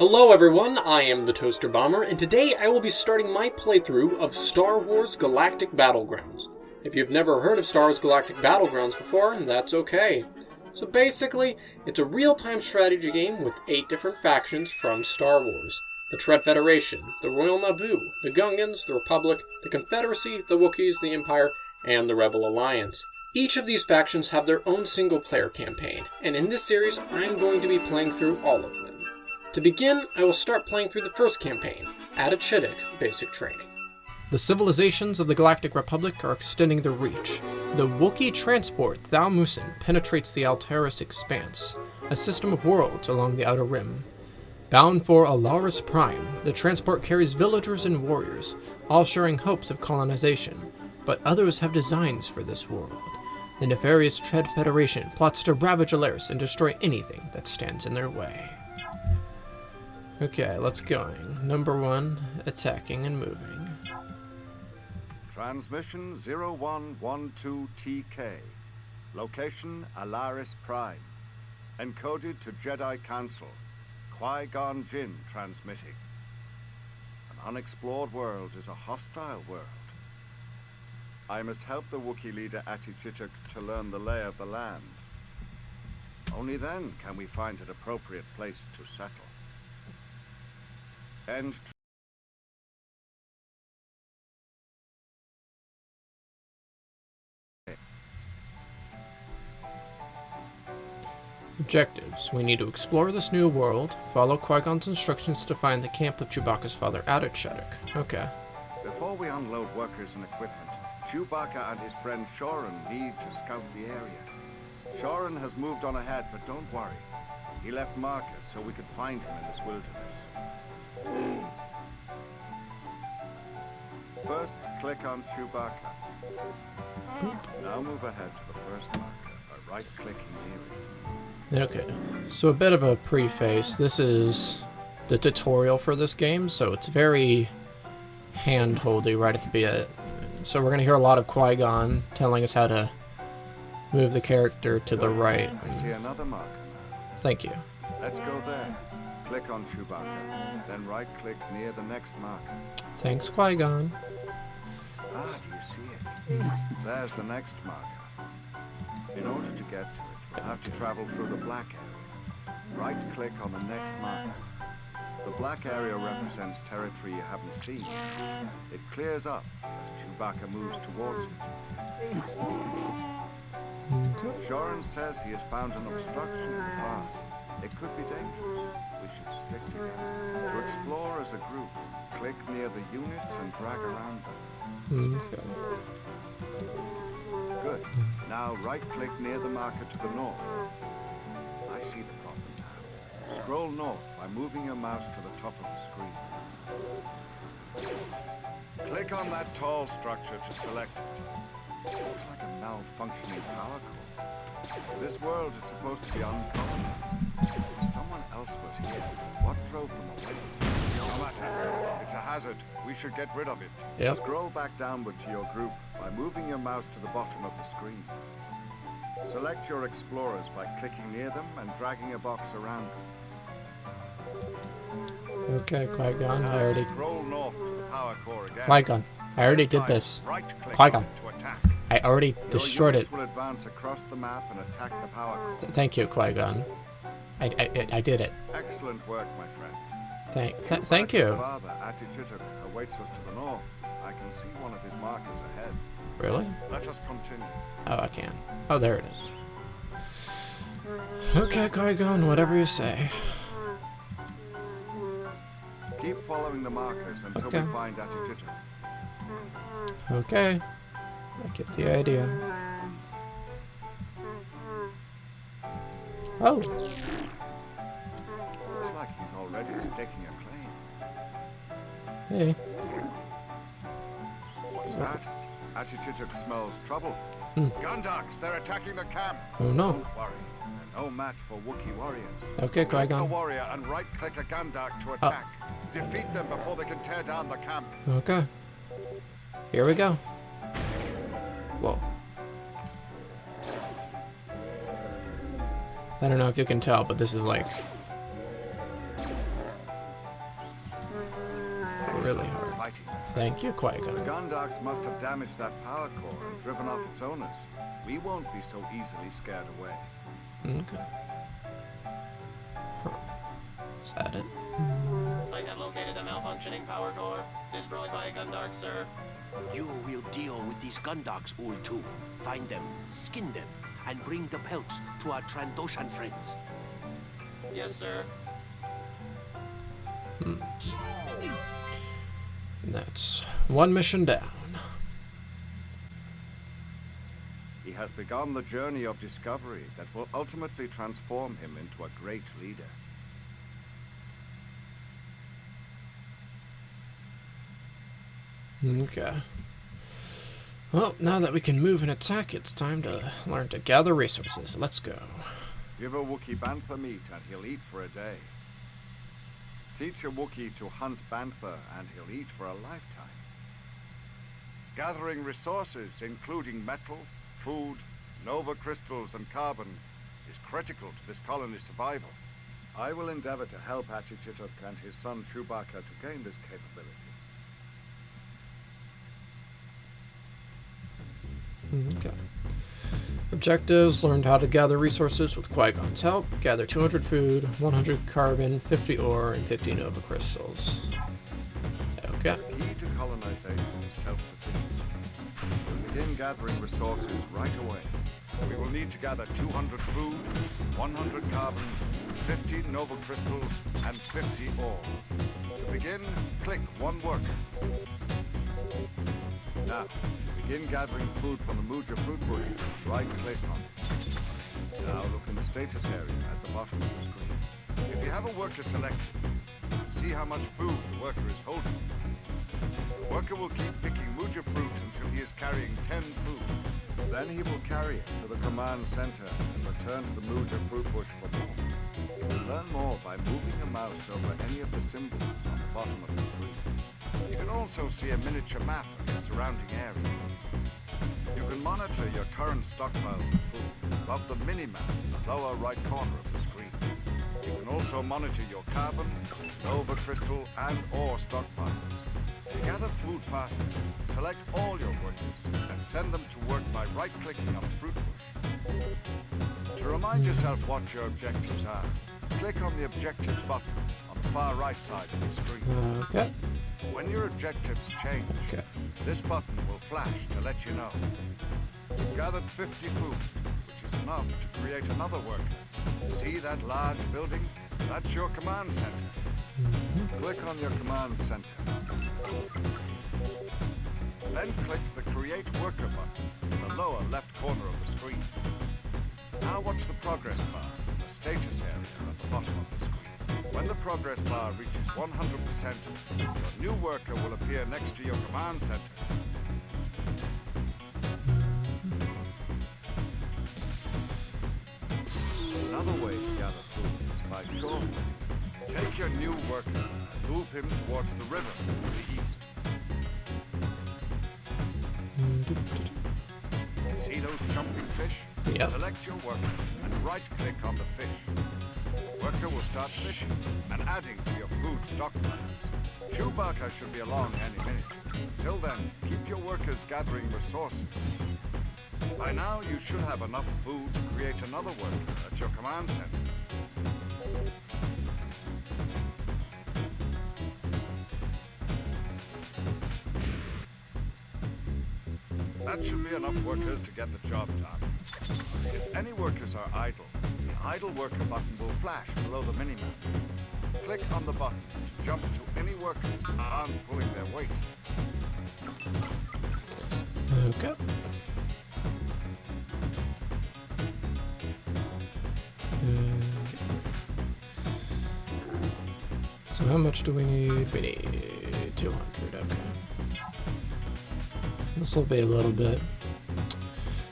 Hello everyone, I am the Toaster Bomber, and today I will be starting my playthrough of Star Wars Galactic Battlegrounds. If you've never heard of Star Wars Galactic Battlegrounds before, that's okay. So basically, it's a real-time strategy game with 8 different factions from Star Wars. The Tredd Federation, the Royal Naboo, the Gungans, the Republic, the Confederacy, the Wookiees, the Empire, and the Rebel Alliance. Each of these factions have their own single-player campaign, and in this series, I'm going to be playing through all of them. To begin, I will start playing through the first campaign, Attichituk Basic Training. The civilizations of the Galactic Republic are extending their reach. The Wookiee transport Thal Musin penetrates the Alteris Expanse, a system of worlds along the Outer Rim. Bound for Alaris Prime, the transport carries villagers and warriors, all sharing hopes of colonization, but others have designs for this world. The nefarious Tredd Federation plots to ravage Alaris and destroy anything that stands in their way. Okay, let's going. Number 1, attacking and moving. Transmission 0112TK. Location Alaris Prime. Encoded to Jedi Council. Qui-Gon Jinn transmitting. An unexplored world is a hostile world. I must help the Wookiee leader Attichituk to learn the lay of the land. Only then can we find an appropriate place to settle. End. Objectives. We need to explore this new world, follow Qui-Gon's instructions to find the camp of Chewbacca's father, Attichituk. Okay. Before we unload workers and equipment, Chewbacca and his friend Shorin need to scout the area. Shorin has moved on ahead, but don't worry. He left markers so we could find him in this wilderness. First, click on Chewbacca. Now move ahead to the first marker by right-clicking near it. Okay, so a bit of a preface. This is the tutorial for this game, so it's very hand-holdy right at the beginning. So we're going to hear a lot of Qui-Gon telling us how to move the character to the right. I see another marker now. Thank you. Let's go there. Click on Chewbacca, then right-click near the next marker. Thanks, Qui-Gon. Ah, do you see it? There's the next marker. In order to get to it, we'll have to travel through the black area. Right-click on the next marker. The black area represents territory you haven't seen. It clears up as Chewbacca moves towards it. Shorin says he has found an obstruction in the path. It could be dangerous. We should stick together. To explore as a group, click near the units and drag around them. Okay. Good. Now right-click near the marker to the north. I see the problem now. Scroll north by moving your mouse to the top of the screen. Click on that tall structure to select it. Looks like a malfunctioning power core. This world is supposed to be uncolonized. If someone else was here, what drove them away? No matter. It's a hazard. We should get rid of it. Yep. Scroll back downward to your group by moving your mouse to the bottom of the screen. Select your explorers by clicking near them and dragging a box around them. Okay, Qui-Gon, I already... Scroll north to the power core again. Qui-Gon, I already did this. Right-click Qui-Gon, to attack. I already destroyed it. Will advance across the map and attack the power core. Thank you, Qui-Gon. I did it. Excellent work, my friend. Thank you. Father, Attichituk, awaits us to the north. I can see one of his markers ahead. Really? Let us continue. Oh, I can. Oh, there it is. Okay, Qui-Gon, whatever you say. Keep following the markers until Okay. we find Attichituk. Okay. I get the idea. Oh. Looks like he's already staking a claim. Hey. What's that? Attichituk smells trouble. Gundaks, they're attacking the camp. Oh no. Don't worry. They're no match for Wookiee warriors. Okay, Click the Qui-Gon. warrior and right-click a Gundak to attack. Defeat them before they can tear down the camp. Okay. Here we go. Whoa. I don't know if you can tell, but this is like really hard. Fighting. Thank you, The Qui-Gon. Gondarks must have damaged that power core and driven off its owners. We won't be so easily scared away. Okay. Huh. Is that it? I have located a malfunctioning power core, destroyed by a Gundark, sir. You will deal with these Gundarks, Ul 2. Find them, skin them, and bring the pelts to our Trandoshan friends. Yes, sir. And that's one mission down. He has begun the journey of discovery that will ultimately transform him into a great leader. Okay. Well, now that we can move and attack, it's time to learn to gather resources. Let's go. Give a Wookiee bantha meat and he'll eat for a day. Teach a Wookiee to hunt bantha and he'll eat for a lifetime. Gathering resources, including metal, food, nova crystals, and carbon, is critical to this colony's survival. I will endeavor to help Attichituk and his son Chewbacca to gain this capability. Okay. Objectives: learned how to gather resources with Qui-Gon's help. Gather 200 food, 100 carbon, 50 ore, and 50 nova crystals. Okay. The key to colonization is self-sufficiency. We'll begin gathering resources right away. We will need to gather 200 food, 100 carbon, 50 nova crystals, and 50 ore. To begin, click one worker. Now, to begin gathering food from the Muja fruit bush, right-click on it. Now look in the status area at the bottom of the screen. If you have a worker selected, see how much food the worker is holding. The worker will keep picking Muja fruit until he is carrying 10 food. Then he will carry it to the command center and return to the Muja fruit bush for more. You can learn more by moving your mouse over any of the symbols on the bottom of the screen. You can also see a miniature map of the surrounding area. You can monitor your current stockpiles of food above the mini-map in the lower right corner of the screen. You can also monitor your carbon, nova crystal, and ore stockpiles. To gather food faster, select all your workers and send them to work by right-clicking on a fruit bush. To remind yourself what your objectives are, click on the Objectives button on the far right side of the screen. Okay. When your objectives change, this button will flash to let you know. You've gathered 50 food, which is enough to create another worker. See that large building? That's your command center. Click on your command center. Then click the Create Worker button in the lower left corner of the screen. Now watch the progress bar in the status area at the bottom of the screen. When the progress bar reaches 100%, your new worker will appear next to your command center. Another way to gather food is by shore food. Take your new worker and move him towards the river to the east. See those jumping fish? Yep. Select your worker and right-click on the fish. Worker will start fishing and adding to your food stockpiles. Chewbacca should be along any minute. Till then, keep your workers gathering resources. By now, you should have enough food to create another worker at your command center. That should be enough workers to get the job done. If any workers are idle, the idle worker button will flash below the minimap. Click on the button to jump to any workers who aren't pulling their weight. Okay. So how much do we need? We need 200, okay. This will be a little bit.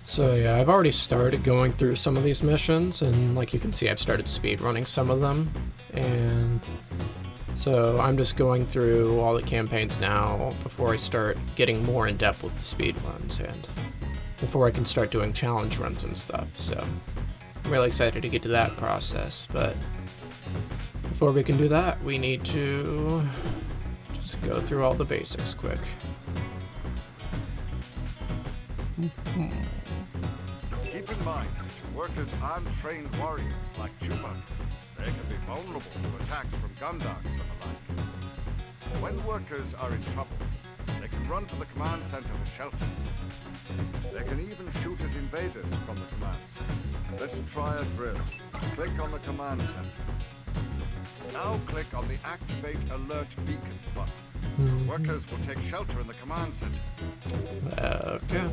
So yeah, I've already started going through some of these missions, and like you can see, I've started speed running some of them, and so I'm just going through all the campaigns now before I start getting more in depth with the speed runs, and before I can start doing challenge runs and stuff. So I'm really excited to get to that process, but before we can do that, we need to Let's go through all the basics quick. Keep in mind, workers aren't trained warriors like Chewbacca. They can be vulnerable to attacks from Gundarks and the like. When workers are in trouble, they can run to the command center for shelter. They can even shoot at invaders from the command center. Let's try a drill. Click on the command center. Now click on the Activate Alert Beacon button. Workers will take shelter in the command center. Okay.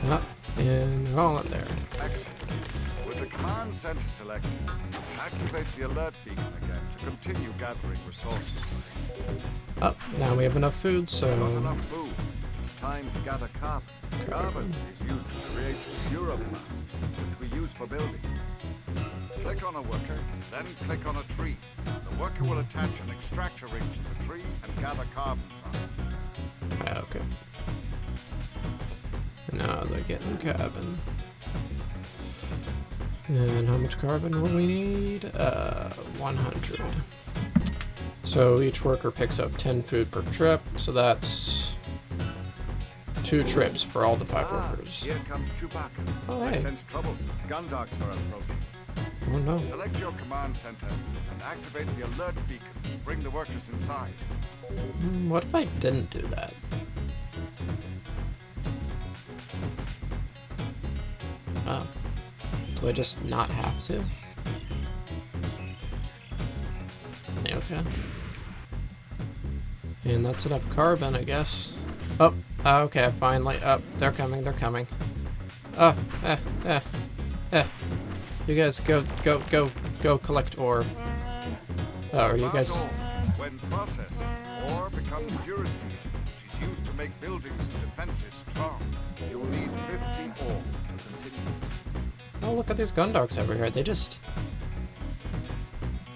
Up and roll in there. Excellent. With the command center selected, activate the alert beacon again to continue gathering resources. Up. Now we have enough food, so... Not enough food. It's time to gather carbon. Carbon is used to create Europlast, which we use for building. Click on a worker, then click on a tree. The worker will attach an extractor ring to the tree and gather carbon from it. Okay. Now they're getting carbon. And how much carbon will we need? 100. So each worker picks up 10 food per trip, so that's 2 trips for all the 5 workers. Here comes Chewbacca. Oh, I hey. sense trouble. Gundarks are approaching. Oh no. Select your command center and activate the alert beacon to bring the workers inside. What if I didn't do that? Oh. Do I just not have to? Okay. And that's enough carbon, I guess. Oh, okay, finally. Oh, they're coming, they're coming. Oh, You guys go collect ore. Oh, are you guys... When processed, ore becomes purity, which is used to make buildings and defenses strong. You'll need 50 ore to continue. Oh, look at these Gundarks over here. They just...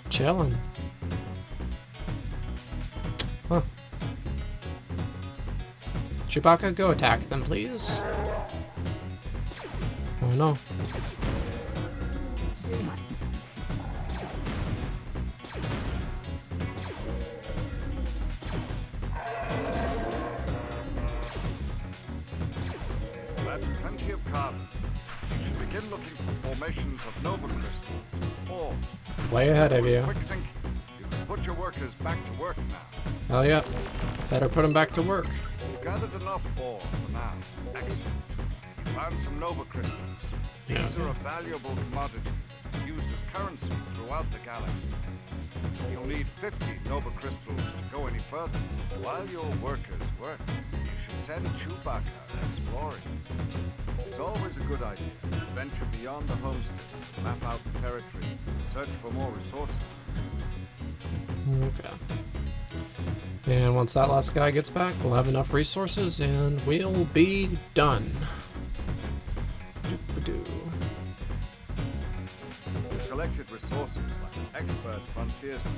chilling. Huh. Chewbacca, go attack them, please. Oh no. That's plenty of carbon. You should begin looking for formations of nova crystals, or Way ahead of you. quick thinking. You can put your workers back to work now. Hell yeah. Better put them back to work. You've gathered enough ore for now. Excellent. You found some nova crystals. Yeah. These are a valuable commodity used as currency throughout the galaxy. You'll need 50 nova crystals to go any further. While your workers work, you should send Chewbacca exploring. It's always a good idea to venture beyond the homestead, map out the territory, search for more resources. Okay. And once that last guy gets back, we'll have enough resources and we'll be done. Doop-a-doo. You've collected resources like an expert frontiersman.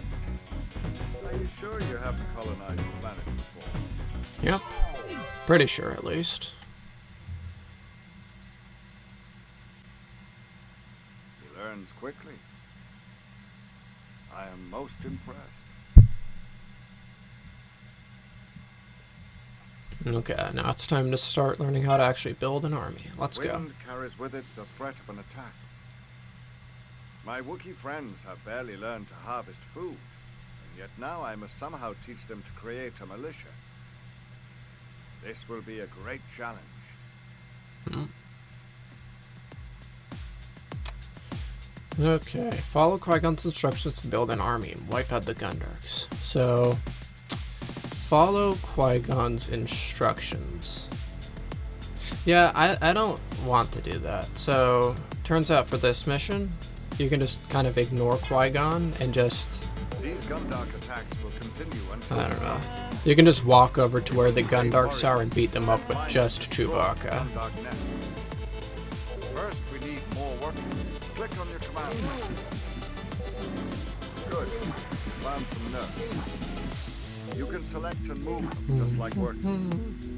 Are you sure you haven't colonized the planet before? Yep. Pretty sure, at least. He learns quickly. I am most impressed. Okay, now it's time to start learning how to actually build an army. Let's go. Wind carries with it the threat of an attack. My Wookiee friends have barely learned to harvest food, and yet now I must somehow teach them to create a militia. This will be a great challenge. Okay, follow Qui-Gon's instructions to build an army and wipe out the Gundarks. So, follow Qui-Gon's instructions. Yeah, I don't want to do that. So, turns out for this mission, you can just kind of ignore Qui-Gon and just... These Gundark attacks will continue until I don't know. You can just walk over to where the Gundarks are and beat them up with just Chewbacca. First, we need more workers. Click on your command center. Good. Found some nerfs. You can select and move them just like workers.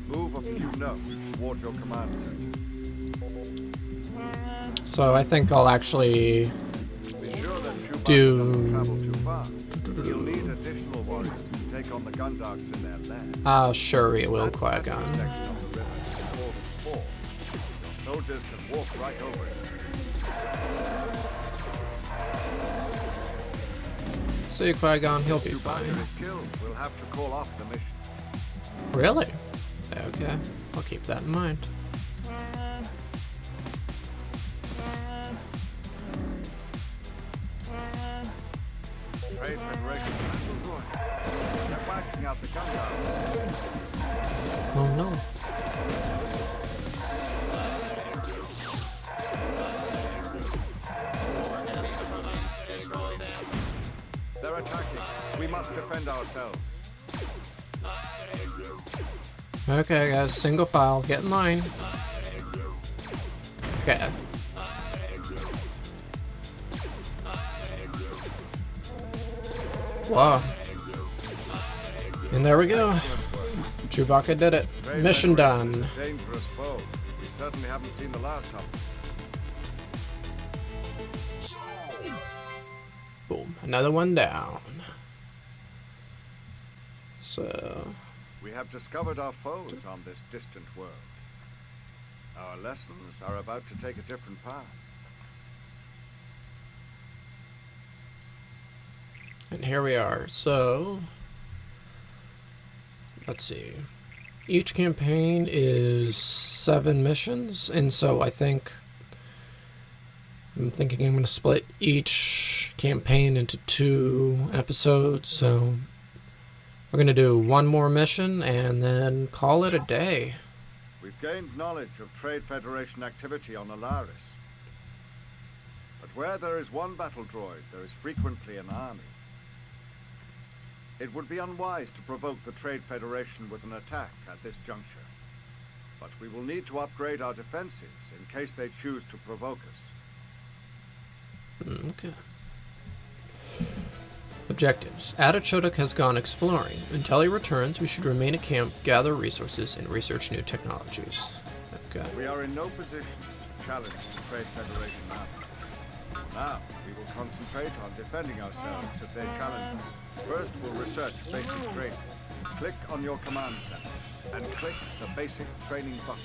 Move a few nerfs towards your command center. So I think I'll actually Be sure that Chewbacca Do- doesn't travel too far. You'll need additional warriors to take on the Gundarks in their lair. Ah, sure you will, That Qui-Gon. section of the river is called the Ford. Your soldiers can walk right over it. See you, Qui-Gon. He'll be Chewbacca fine. is killed. We'll have to call off the mission. Really? Okay. I'll keep that in mind. Trade Federation battle droids. They're whacking out the Gundarks. Oh no. Enemies approaching. Destroy them. They're attacking. We must defend ourselves. Okay, guys. Single file. Get in line. Okay. Wow. And there we go. Chewbacca did it. Trade Mission Federation done. is a dangerous foe. We certainly haven't seen the last of them. Boom. Another one down. So, We have discovered our foes on this distant world. Our lessons are about to take a different path. and here we are. So, let's see. Each campaign is 7 missions, and so I'm thinking I'm going to split each campaign into 2 episodes. So we're going to do 1 more mission and then call it a day. We've gained knowledge of Trade Federation activity on Alaris. But where there is one battle droid, there is frequently an army. It would be unwise to provoke the Trade Federation with an attack at this juncture. But we will need to upgrade our defenses in case they choose to provoke us. Okay. Objectives. Attichituk has gone exploring. Until he returns, we should remain at camp, gather resources, and research new technologies. Okay. We are in no position to challenge the Trade Federation army. Now, we will concentrate on defending ourselves if they challenge us. First, we'll research basic training. Click on your command center and click the basic training button.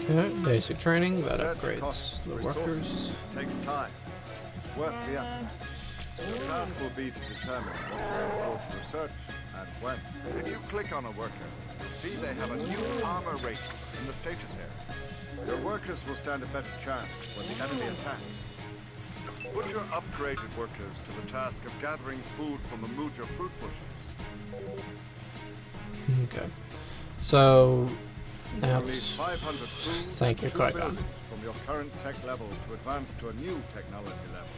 Okay, basic training, that Research upgrades costs the resources. workers. It takes time. It's worth the effort. The task will be to determine what you can afford to research and when. If you click on a worker, you'll see they have a new armor rating in the status area. Your workers will stand a better chance when the enemy attacks. Put your upgraded workers to the task of gathering food from the Muja fruit bushes. Okay. So, You'll need that's... 500 food Thank you, and 2 Qui-Gon. buildings from your current tech level to advance to a new technology level.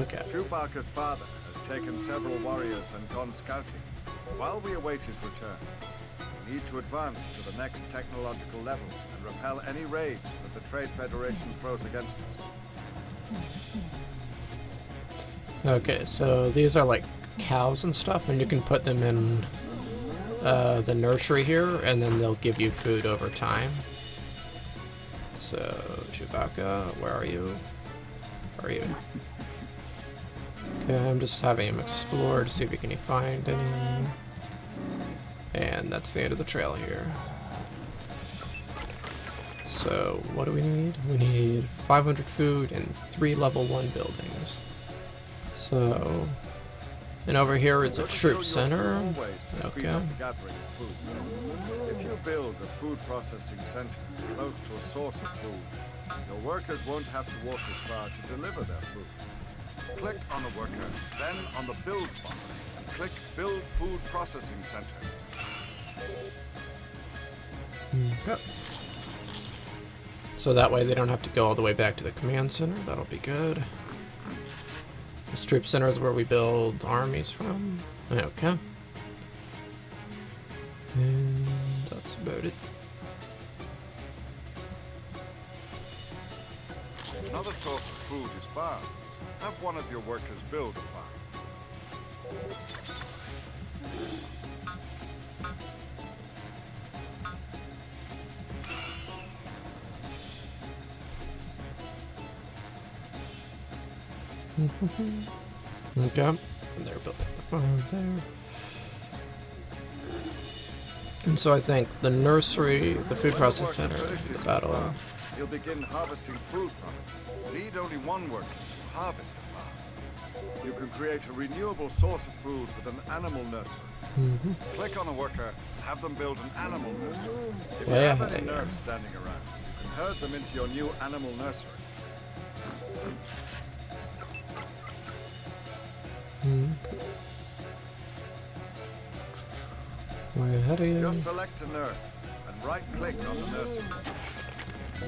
Okay. Chewbacca's father has taken several warriors and gone scouting. While we await his return, we need to advance to the next technological level and repel any raids that the Trade Federation throws against us. Okay, so these are like cows and stuff, and you can put them in the nursery here, and then they'll give you food over time. So, Chewbacca, where are you? Where are you? Okay, I'm just having him explore to see if he can find any. And that's the end of the trail here. So, what do we need? We need 500 food and 3 level 1 buildings. So, and over here is a troop center. Okay. If you build a food processing center close to a source of food, your workers won't have to walk as far to deliver their food. Click on a worker, then on the Build button, and click Build Food Processing Center. Okay. So that way they don't have to go all the way back to the command center. That'll be good. This troop center is where we build armies from. Okay. And that's about it. Another source of food is farms. Have one of your workers build a farm. Okay. And they're building the farm there. And so I think the nursery, the food process center, the battle. You'll begin harvesting food from it. Need only one worker to harvest a farm. You can create a renewable source of food with an animal nursery. Click on a worker, have them build an animal nursery. If you have any nerfs standing around, you can herd them into your new animal nursery. Way ahead of you. Just select a nerf and right-click on the nursery.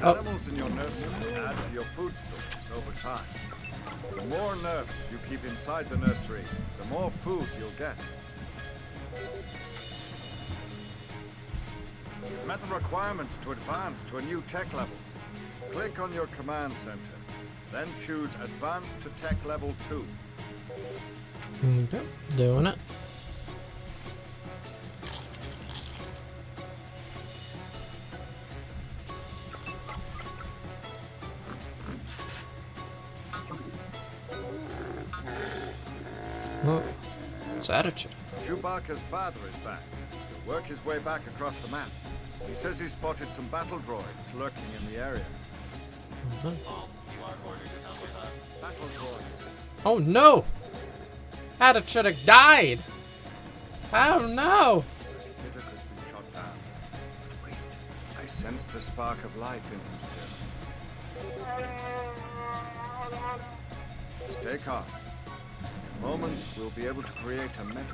Animals in your nursery add to your food stores over time. The more nerfs you keep inside the nursery, the more food you'll get. Met the requirements to advance to a new tech level. Click on your command center, then choose Advance to Tech Level 2. Okay, doing it. Oh, it's Attichituk. Chewbacca's father is back. He'll work his way back across the map. He says he spotted some battle droids lurking in the area. You are ordered to come with us. Battle droids. Oh no! Attichituk died! Oh no! Attichituk has been shot down. But wait, I sense the spark of life in him still. Stay calm. In moments, we'll be able to create a medic.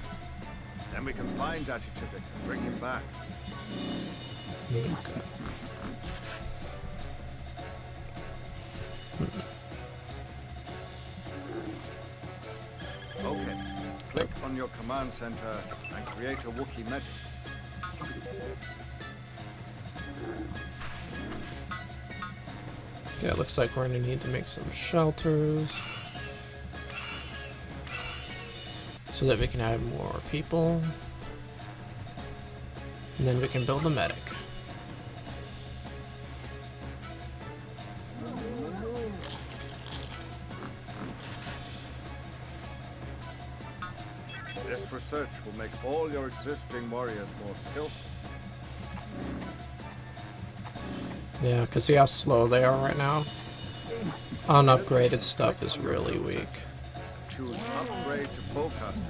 Then we can find Attichituk and bring him back. Okay. Click on your command center and create a Wookiee medic. Okay, it looks like we're gonna need to make some shelters so that we can have more people. And then we can build a medic. This research will make all your existing warriors more skillful. Yeah, because see how slow they are right now? Unupgraded stuff is really weak. Choose upgrade to bowcaster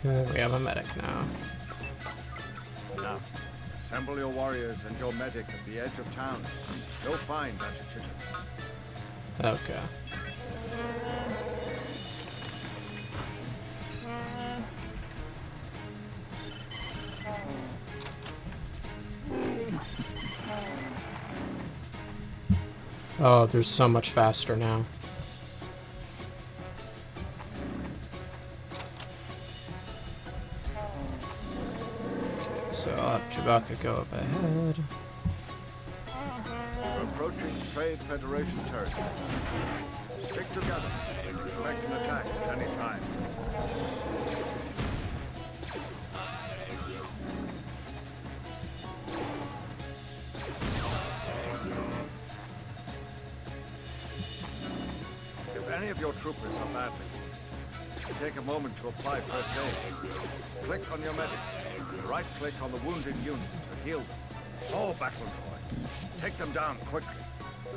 troop. Okay, we have a medic now. Now, assemble your warriors and your medic at the edge of town. You'll find Attichituk. Okay. Oh, they're so much faster now. So I'll have Chewbacca go up ahead. We're approaching Trade Federation territory. Stick together. Expect an attack at any time. If any of your troopers are badly wounded, take a moment to apply first aid. Click on your medic. Right-click on the wounded unit to heal them. All battle droids. Take them down quickly.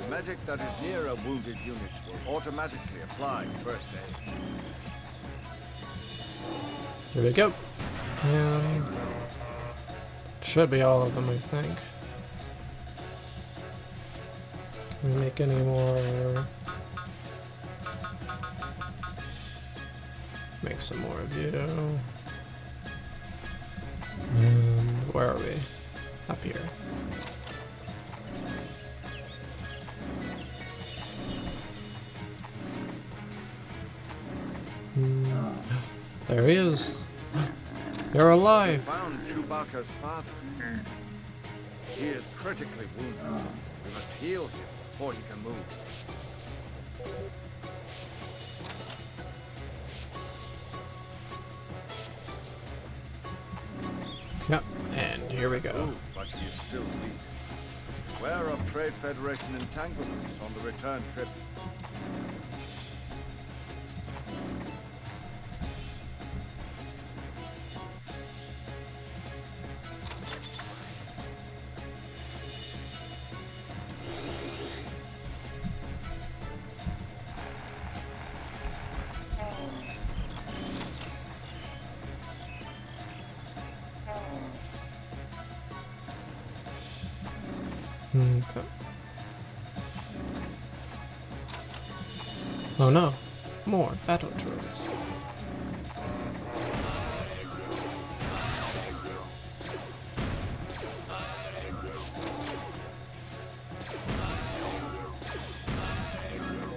The medic that is near a wounded unit will automatically apply first aid. Here we go. And should be all of them, I think. Can we make any more? Make some more of you. And where are we? Up here. There he is. You're We alive. found Chewbacca's father. He is critically wounded. We must heal him before he can move. Yep. And here we go. But he is still weak. Beware of Trade Federation entanglements on the return trip. Okay. Oh no, more battle droids.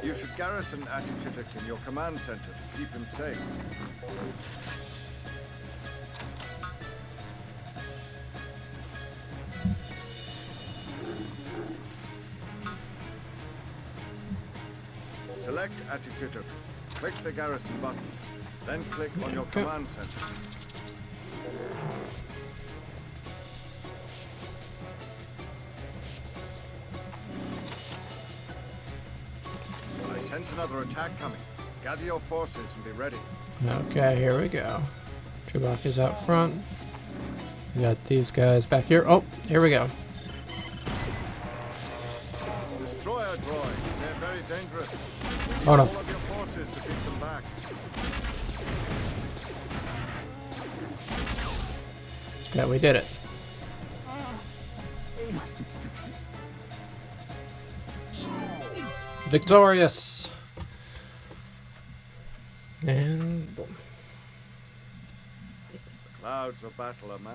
You should garrison Attichituk in your command center to keep him safe. Select Attichituk, click the garrison button, then click on your command center. I sense another attack coming. Gather your forces and be ready. Okay, here we go. Chewbacca's out front. We got these guys back here. Oh, here we go. Destroyer droids, they're very dangerous. Oh no. All of your forces to beat them back. Okay, we did it. Victorious! And boom. The clouds of battle amass.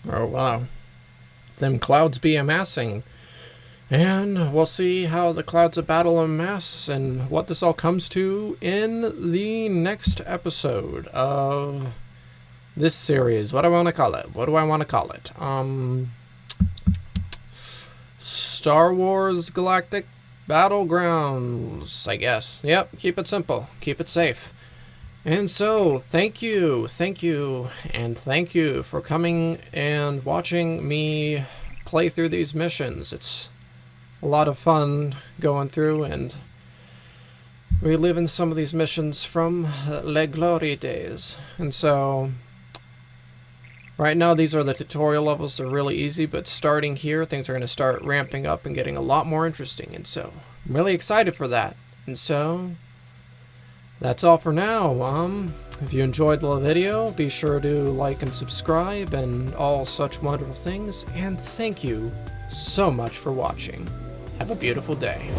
Oh wow. Them clouds be amassing. And we'll see how the clouds of battle amass and what this all comes to in the next episode of this series. What do I want to call it? What do I want to call it? Star Wars Galactic Battlegrounds, I guess. Yep, keep it simple. Keep it safe. And so, thank you for coming and watching me play through these missions. It's a lot of fun going through and reliving some of these missions from Le Glory days. And so, right now these are the tutorial levels. They're really easy, but starting here, things are going to start ramping up and getting a lot more interesting. And so, I'm really excited for that. And so, that's all for now. If you enjoyed the video, be sure to like and subscribe and all such wonderful things. And thank you so much for watching. Have a beautiful day.